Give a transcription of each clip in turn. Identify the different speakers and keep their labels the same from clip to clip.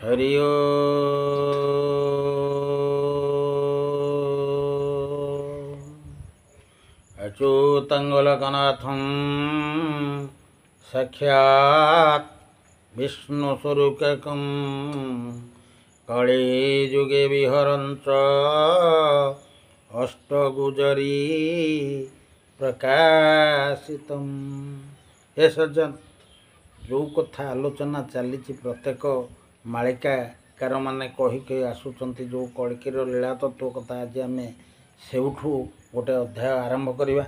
Speaker 1: हरि अच्युतंगलकनाथं साक्षात् विष्णुस्वरूपकं कलियुगे विहरन्च अष्टगुजरी प्रकाशितम्। हे सज्जन, जो कथा आलोचना चली प्रत्येक मालिकाकार मैंने कहीकि आसुँच जो कलिकीर लीला तत्व कथा आज आम से गोटे अध्याय आरंभ करवा।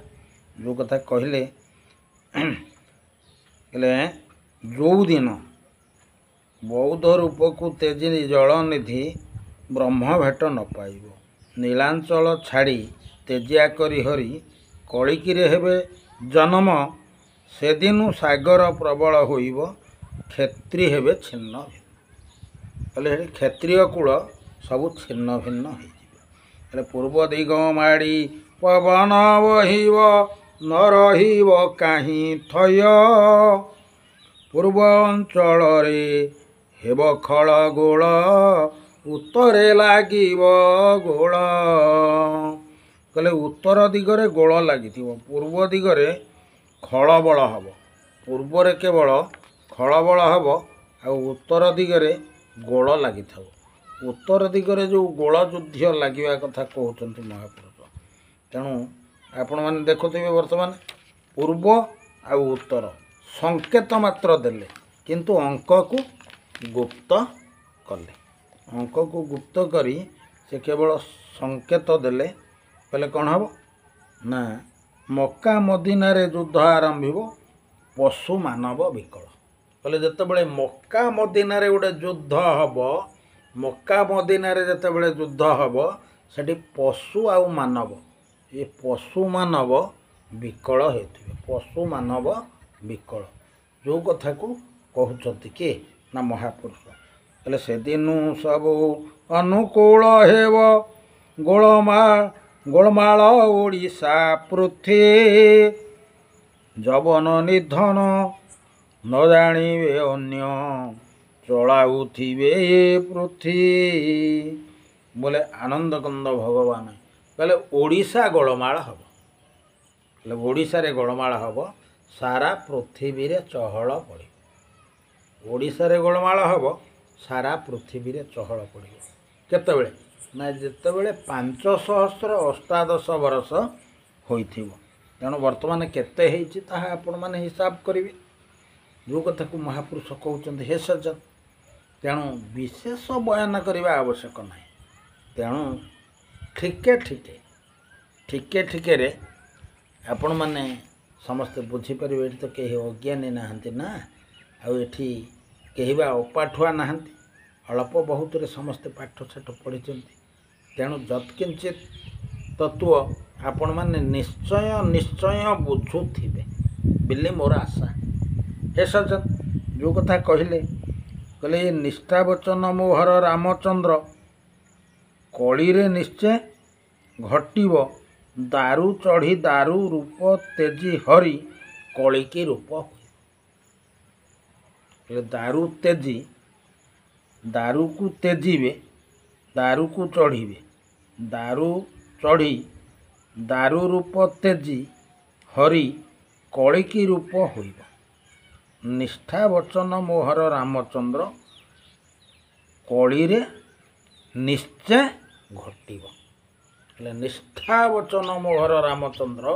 Speaker 1: जो कथा कहले जो दिन बौद्ध रूप को तेजी जलनिधि ब्रह्म भेट न पाइब, नीलांचल छाड़ी तेजिया करी हरि कलिकीरे हेबे जन्म, से दिनु सागर प्रबल होइब, क्षेत्री हेबे छिन्न भिन्न। क्षेत्रीय कूल सबू छिन्न भिन्न हो। पूर्व दिग माड़ी पवन बहिब, न रहिब काहीं थय, पूर्व अंचल हेब खल गोल, उत्तरे लागिब गोल। कहले उत्तर दिगरे गोल लगी, पूर्व दिगरे खलबल हम, पूर्व केवल खलबल हम आ उत्तर दिगरे गोल लगी। उत्तर दिगरे जो गोल युद्ध लगे कथा कहते महापुरुष। तेणु आपण मैंने देखुवे वर्तमान पूर्व आ उत्तर संकेत मात्र देले, किंतु अंक को गुप्त कले। अंक को गुप्त करी से केवल संकेत देले। कहले कौन हम ना मक्का मदीनारे युद्ध आरंभ पशु मानव विकल। कहले जितेबाला मक्का मदीनारे गोटे युद्ध हम, मक्का मदीनारे जितेबाला युद्ध हम सेठी पशु आउ मानव, ये पशु मानव विकल होते, पशु मानव विकल। जो कथा को कहते किए ना महापुरुष। कहले से दिनु सब अनुकूल हेब, गोलमाल ओडिशा पृथ्वी, जवन निधन न जानिबे अन्य, चलाउथिबे पृथ्वी। बोले आनंद कंद भगवान कहले ओडिशा गोलमाल हम, कहले ओडिशा रे गोलमाल हम, सारा पृथ्वी रे चहल पड़े। ओडिशा रे गोलमाल हम, सारा पृथ्वी रे चहल पड़े। केतेबेले ना जितेबेले 518 बरस होइथिबो। तेणु वर्तमान केते हेछि ताहा आपण माने हिसाब करिवे। जो कथा को महापुरुष कहउचंती हे सज्जन, तेणु विशेष बयान करवा आवश्यक नहीं। तेणु ठिके ठिके ठिके ठिके रे आपण माने समस्ते बुझीपारे। ये तो कहीं अज्ञानी नहांती ना, आठी कहीं अपाठुआ नहांती, अल्प बहुत रे समस्ते पाठ साठ पढ़ी। तेणु यत्किंचित तत्व आपण माने निश्चय निश्चय बुझुथिबे बिल्ली मोर आशा। हे सज्जन, जो कथा कहले कहले निष्ठावचन मोहर रामचंद्र, कली रे निश्चय घटिब, दारू चढ़ी दारू रूप तेजी हरि कली की रूप हुए। दारू तेजी, दारू को तेजीबे, दारू को चढ़ीबे, दारू चढ़ी दारू रूप तेजी हरि कली की रूप होइब। निष्ठा वचन मोहर रामचंद्र, कली रे निश्चय घटिब। निष्ठा वचन मोहर रामचंद्र,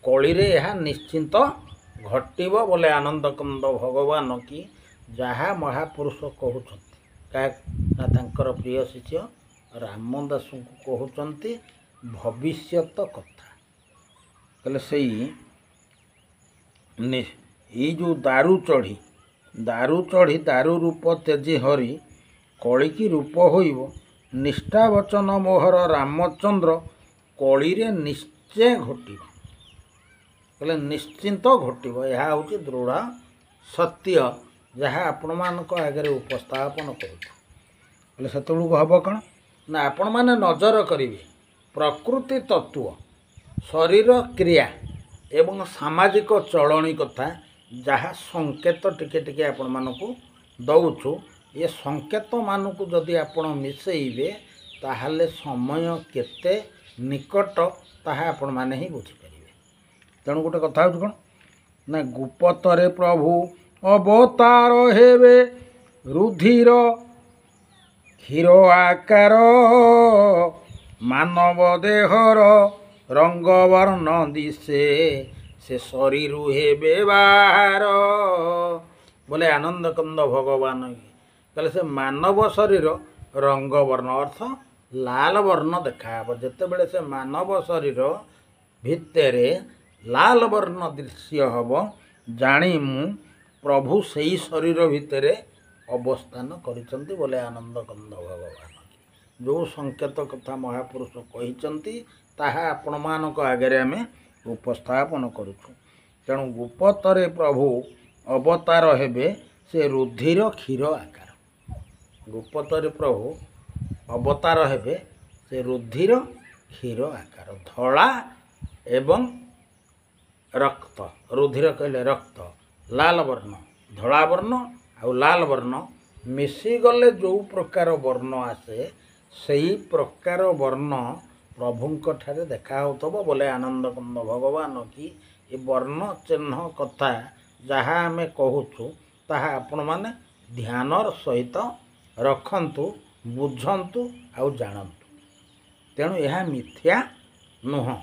Speaker 1: कली रे यह निश्चिंत घटिब। बोले आनंद कंद भगवान की जहाँ महापुरुष कहते तांकर प्रिय शिष्य रामदास को कहते भविष्यत कथा। कहले सही ये जो दारू चढ़ी दारू रूप तेजी हरि कली की रूप होइब। निष्ठा वचन मोहर रामचंद्र, कली रे निश्चय घटिब। कहले निश्चिंत घटिब। यह हूँ दृढ़ सत्य जहाँ आपण मानक आगे उपस्थापन कर। से हम कौन ना आपण मैंने नजर करेंगे प्रकृति तत्व, शरीर क्रिया एवं सामाजिक चलणी कथा जहाँ संकेत टिके टिके आपण मानक दौछु ଏ ସଂକେତମାନଙ୍କୁ ଯଦି ଆପଣ ମିଶେଇବେ ତାହେଲେ ସମୟ କେତେ ନିକଟ ତାହା ଆପଣମାନେ ହିଁ ବୁଝିପାରିବେ। ତେଣୁ ଗୋଟେ କଥା ହେଉଛି କ'ଣ ନା ଗୁପତରେ ପ୍ରଭୁ ଅବତାର ହେବେ ରୁଧିର କ୍ଷୀର ଆକାର ମାନବ ଦେହର ରଙ୍ଗବର୍ଣ୍ଣ ଦିଶେ ସେ ଶରୀରୁ ହେବେ ବାହାର ବୋଲେ ଆନନ୍ଦକନ୍ଦ ଭଗବାନ କହିଲେ ସେ ମାନବ ଶରୀର ରଙ୍ଗବର୍ଣ୍ଣ ଅର୍ଥ ଲାଲ ବର୍ଣ୍ଣ ଦେଖାହେବ। ଯେତେବେଳେ ସେ ମାନବ ଶରୀର ଭିତରେ ଲାଲ ବର୍ଣ୍ଣ ଦୃଶ୍ୟ ହେବ ଜାଣି ମୁଁ ପ୍ରଭୁ ସେଇ ଶରୀର ଭିତରେ ଅବସ୍ଥାନ କରିଛନ୍ତି ବୋଲେ ଆନନ୍ଦକନ୍ଦ ଭଗବାନ। ଯେଉଁ ସଂକେତ କଥା ମହାପୁରୁଷ କହିଛନ୍ତି ତାହା ଆପଣମାନଙ୍କ ଆଗରେ ଆମେ ଉପସ୍ଥାପନ କରୁଛୁ। ତେଣୁ ଗୁପତରେ ପ୍ରଭୁ ଅବତାର ହେବେ ସେ ରୁଧିର କ୍ଷୀର ଆକାର। ଗୁପତରେ ପ୍ରଭୁ ଅବତାର ହେବେ ସେ ରୁଧିର କ୍ଷୀର ଆକାର ଧଳା ଏବଂ ରକ୍ତ। ରୁଧିର କହିଲେ ରକ୍ତ, ଲାଲ ବର୍ଣ୍ଣ, ଧଳା ବର୍ଣ୍ଣ ଆଉ ଲାଲ ବର୍ଣ୍ଣ ମିଶିଗଲେ ଯେଉଁ ପ୍ରକାର ବର୍ଣ୍ଣ ଆସେ ସେହି ପ୍ରକାର ବର୍ଣ୍ଣ ପ୍ରଭୁଙ୍କ ଠାରେ ଦେଖା ହେଉଥିବ ବୋଲେ ଆନନ୍ଦକନ୍ଦ ଭଗବାନ କି ଏ ବର୍ଣ୍ଣ ଚିହ୍ନ କଥା ଯାହା ଆମେ କହୁଛୁ ତାହା ଆପଣମାନେ ଧ୍ୟାନର ସହିତ ରଖନ୍ତୁ, ବୁଝନ୍ତୁ ଆଉ ଜାଣନ୍ତୁ। ତେଣୁ ଏହା ମିଥ୍ୟା ନୁହଁ।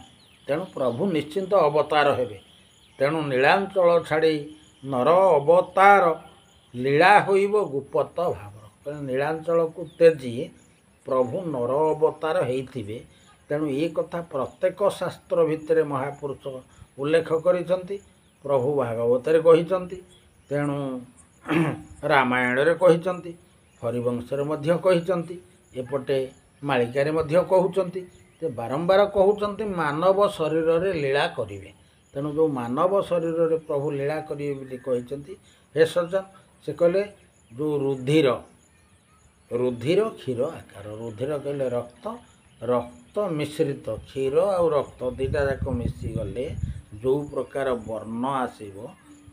Speaker 1: ତେଣୁ ପ୍ରଭୁ ନିଶ୍ଚିନ୍ତ ଅବତାର ହେବେ। ତେଣୁ ନୀଳାଞ୍ଚଳ ଛାଡ଼ି ନର ଅବତାର ଲୀଳା ହୋଇବ ଗୁପତ ଭାବର। ତେଣୁ ନୀଳାଞ୍ଚଳକୁ ତେଜି ପ୍ରଭୁ ନର ଅବତାର ହେଇଥିବେ। ତେଣୁ ଏ କଥା ପ୍ରତ୍ୟେକ ଶାସ୍ତ୍ର ଭିତରେ ମହାପୁରୁଷ ଉଲ୍ଲେଖ କରିଛନ୍ତି, ପ୍ରଭୁ ଭାଗବତରେ କହିଛନ୍ତି, ତେଣୁ ରାମାୟଣରେ କହିଛନ୍ତି, ହରିବଂଶରେ ମଧ୍ୟ କହିଛନ୍ତି, ଏପଟେ ମାଳିକାରେ ମଧ୍ୟ କହୁଛନ୍ତି। ସେ ବାରମ୍ବାର କହୁଛନ୍ତି ମାନବ ଶରୀରରେ ଲୀଳା କରିବେ। ତେଣୁ ଯେଉଁ ମାନବ ଶରୀରରେ ପ୍ରଭୁ ଲୀଳା କରିବେ ବୋଲି କହିଛନ୍ତି ହେ ସଜ୍ଜନ ସେ କହିଲେ ଯେଉଁ ରୁଧିର କ୍ଷୀର ଆକାର। ରୁଧିର କହିଲେ ରକ୍ତ, ରକ୍ତ ମିଶ୍ରିତ କ୍ଷୀର ଆଉ ରକ୍ତ ଦୁଇଟା ଯାକ ମିଶିଗଲେ ଯେଉଁ ପ୍ରକାର ବର୍ଣ୍ଣ ଆସିବ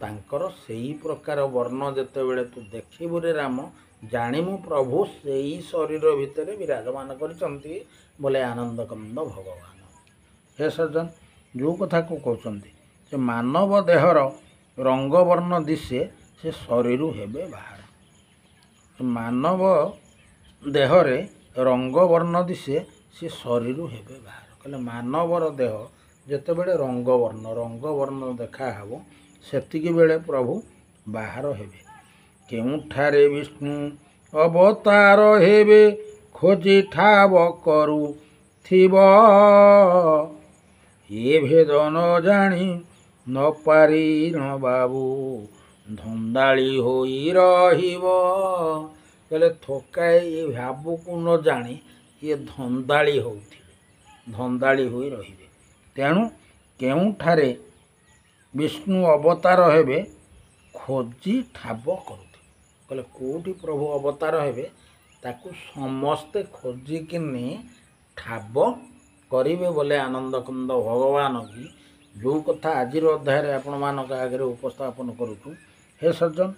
Speaker 1: ତାଙ୍କର ସେଇ ପ୍ରକାର ବର୍ଣ୍ଣ ଯେତେବେଳେ ତୁ ଦେଖିବୁ ରେ ରାମ ଜାଣିମୁ ପ୍ରଭୁ ସେଇ ଶରୀର ଭିତରେ ବିରାଜମାନ କରିଛନ୍ତି ବୋଲେ ଆନନ୍ଦକନ୍ଦ ଭଗବାନ। ହେ ସଜ୍ଜନ ଯେଉଁ କଥାକୁ କହୁଛନ୍ତି ସେ ମାନବ ଦେହର ରଙ୍ଗବର୍ଣ୍ଣ ଦିଶେ ସେ ଶରୀରୁ ହେବେ ବାହାର। ମାନବ ଦେହରେ ରଙ୍ଗବର୍ଣ୍ଣ ଦିଶେ ସେ ଶରୀରୁ ହେବେ ବାହାର। କହିଲେ ମାନବର ଦେହ ଯେତେବେଳେ ରଙ୍ଗବର୍ଣ୍ଣ ଦେଖାହେବ ସେତିକି ବେଳେ ପ୍ରଭୁ ବାହାର ହେବେ। କେଉଁଠାରେ ବିଷ୍ଣୁ ଅବତାର ହେବେ ଖୋଜି ଠାବ କରୁଥିବ ଏ ଭେଦ ନ ଜାଣି ନ ପାରିଣ ବାବୁ ଧନ୍ଦାଳି ହୋଇ ରହିବ। କହିଲେ ଥୋକାଏ ଏ ଭାବୁକୁ ନ ଜାଣି ଇଏ ଧନ୍ଦାଳି ହେଉଥିବେ, ଧନ୍ଦାଳି ହୋଇ ରହିବେ। ତେଣୁ କେଉଁଠାରେ ବିଷ୍ଣୁ ଅବତାର ହେବେ ଖୋଜି ଠାବ କରୁଥିବେ। କହିଲେ କେଉଁଠି ପ୍ରଭୁ ଅବତାର ହେବେ ତାକୁ ସମସ୍ତେ ଖୋଜିକିନି ଠାବ କରିବେ ବୋଲେ ଆନନ୍ଦକନ୍ଦ ଭଗବାନ କି ଯେଉଁ କଥା ଆଜିର ଅଧ୍ୟାୟରେ ଆପଣମାନଙ୍କ ଆଗରେ ଉପସ୍ଥାପନ କରୁଛୁ ହେ ସଜ୍ଜନ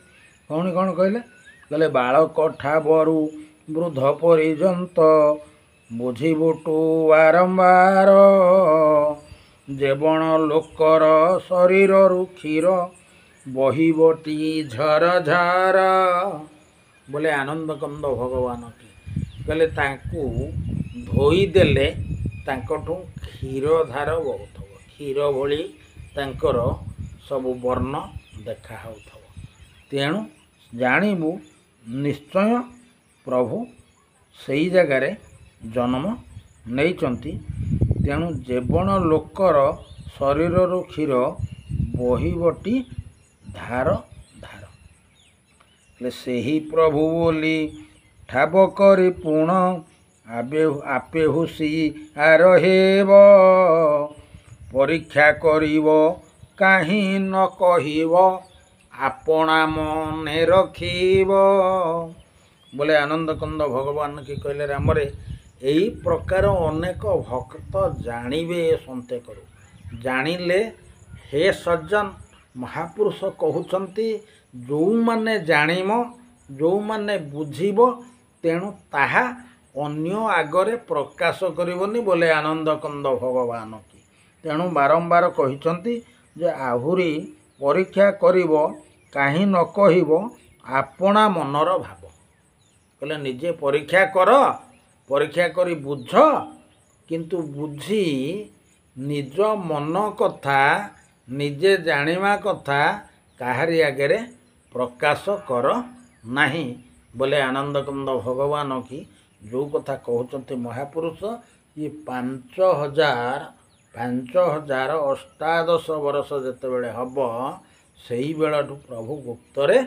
Speaker 1: କହୁଣି କ'ଣ କହିଲେ ବାଳକ ଠାବରୁ ବୃଦ୍ଧ ପର୍ଯ୍ୟନ୍ତ ବୁଝିବୁଟୁ ବାରମ୍ବାର ଯେବଣ ଲୋକର ଶରୀରରୁ କ୍ଷୀର ବହିବଟି ଝରଝର ବୋଲେ ଆନନ୍ଦକନ୍ଦ ଭଗବାନ କି କହିଲେ ତାଙ୍କୁ ଧୋଇଦେଲେ ତାଙ୍କଠୁ କ୍ଷୀର ଧାର ବହୁଥିବ, କ୍ଷୀର ଭଳି ତାଙ୍କର ସବୁ ବର୍ଣ୍ଣ ଦେଖା ହେଉଥିବ। ତେଣୁ ଜାଣିବୁ ନିଶ୍ଚୟ ପ୍ରଭୁ ସେଇ ଜାଗାରେ ଜନ୍ମ ନେଇଛନ୍ତି। ତେଣୁ ଯେବଣ ଲୋକର ଶରୀରରୁ କ୍ଷୀର ବହିବଟି ଧାର ଧାର ହେଲେ ସେହି ପ୍ରଭୁ ବୋଲି ଠାବ କରି ପୁଣ ଆପେ ହୁସିଆର ହେବ ପରୀକ୍ଷା କରିବ କାହିଁ ନ କହିବ ଆପଣା ମନେ ରଖିବ ବୋଲେ ଆନନ୍ଦକନ୍ଦ ଭଗବାନ କି କହିଲେ ରାମରେ ଏହି ପ୍ରକାର ଅନେକ ଭକ୍ତ ଜାଣିବେ ଏ ସନ୍ତେକରୁ। ଜାଣିଲେ ହେ ସଜ୍ଜନ ମହାପୁରୁଷ କହୁଛନ୍ତି ଯେଉଁମାନେ ଜାଣିମ ଯେଉଁମାନେ ବୁଝିବ ତେଣୁ ତାହା ଅନ୍ୟ ଆଗରେ ପ୍ରକାଶ କରିବନି ବୋଲେ ଆନନ୍ଦ କନ୍ଦ ଭଗବାନ କି। ତେଣୁ ବାରମ୍ବାର କହିଛନ୍ତି ଯେ ଆହୁରି ପରୀକ୍ଷା କରିବ କାହିଁ ନ କହିବ ଆପଣା ମନର ଭାବ। କହିଲେ ନିଜେ ପରୀକ୍ଷା କର, ପରୀକ୍ଷା କରି ବୁଝ, କିନ୍ତୁ ବୁଝି ନିଜ ମନ କଥା ନିଜେ ଜାଣିବା କଥା କାହାରି ଆଗରେ ପ୍ରକାଶ କର ନାହିଁ ବୋଲେ ଆନନ୍ଦ କନ୍ଦ ଭଗବାନ କି। ଯେଉଁ କଥା କହୁଛନ୍ତି ମହାପୁରୁଷ, ଇଏ 5,000 ଅଷ୍ଟାଦଶ ବର୍ଷ ଯେତେବେଳେ ହେବ ସେଇ ବେଳଠୁ ପ୍ରଭୁ ଗୁପ୍ତରେ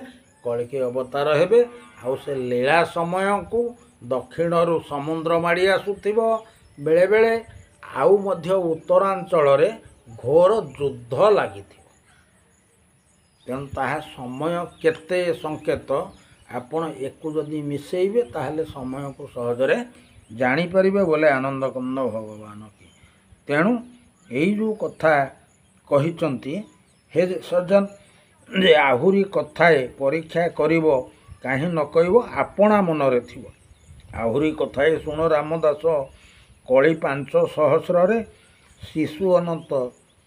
Speaker 1: କଳିକି ଅବତାର ହେବେ। ଆଉ ସେ ଲୀଳା ସମୟକୁ ଦକ୍ଷିଣରୁ ସମୁଦ୍ର ମାଡ଼ି ଆସୁଥିବ ବେଳେବେଳେ, ଆଉ ମଧ୍ୟ ଉତ୍ତରାଞ୍ଚଳରେ ଘୋର ଯୁଦ୍ଧ ଲାଗିଥିବ। ତେଣୁ ତାହା ସମୟ କେତେ ସଙ୍କେତ ଆପଣ ଏକୁ ଯଦି ମିଶେଇବେ ତାହେଲେ ସମୟକୁ ସହଜରେ ଜାଣିପାରିବେ ବୋଲେ ଆନନ୍ଦ କନ୍ଦ ଭଗବାନ କି। ତେଣୁ ଏଇ ଯେଉଁ କଥା କହିଛନ୍ତି ହେ ସଜ୍ଜନ, ଯେ ଆହୁରି କଥାଏ ପରୀକ୍ଷା କରିବ କାହିଁ ନ କହିବ ଆପଣା ମନରେ ଥିବ। ଆହୁରି କଥାଏ ଶୁଣ ରାମଦାସ, କଳି 5,000 ଶିଶୁ ଅନନ୍ତ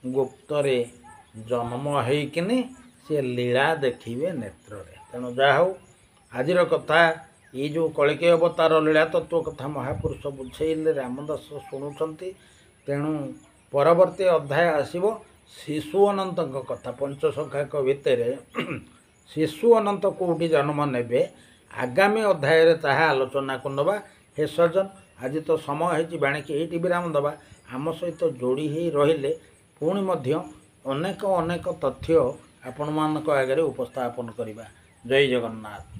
Speaker 1: ଗୁପ୍ତରେ ଜନ୍ମ ହେଇକିନି ସେ ଲୀଳା ଦେଖିବେ ନେତ୍ରରେ। ତେଣୁ ଯାହା ହଉ ଆଜିର କଥା ଏଇ ଯେଉଁ କଳିକି ଅବତାର ଲୀଳା ତତ୍ତ୍ୱ କଥା ମହାପୁରୁଷ ବୁଝେଇଲେ ରାମଦାସ ଶୁଣୁଛନ୍ତି। ତେଣୁ ପରବର୍ତ୍ତୀ ଅଧ୍ୟାୟ ଆସିବ ଶିଶୁ ଅନନ୍ତଙ୍କ କଥା। ପଞ୍ଚସଖାଙ୍କ ଭିତରେ ଶିଶୁ ଅନନ୍ତ କେଉଁଠି ଜନ୍ମ ନେବେ ଆଗାମୀ ଅଧ୍ୟାୟରେ ତାହା ଆଲୋଚନାକୁ ନେବା। ହେ ସଜ୍ଜନ, ଆଜି ତ ସମୟ ହେଇଛି, ବାଣିକି ଏଇଠି ବିରାମ ଦେବା। ଆମ ସହିତ ଯୋଡ଼ି ହେଇ ରହିଲେ ପୁଣି ମଧ୍ୟ ଅନେକ ତଥ୍ୟ ଆପଣମାନଙ୍କ ଆଗରେ ଉପସ୍ଥାପନ କରିବା। ଜୟ ଜଗନ୍ନାଥ।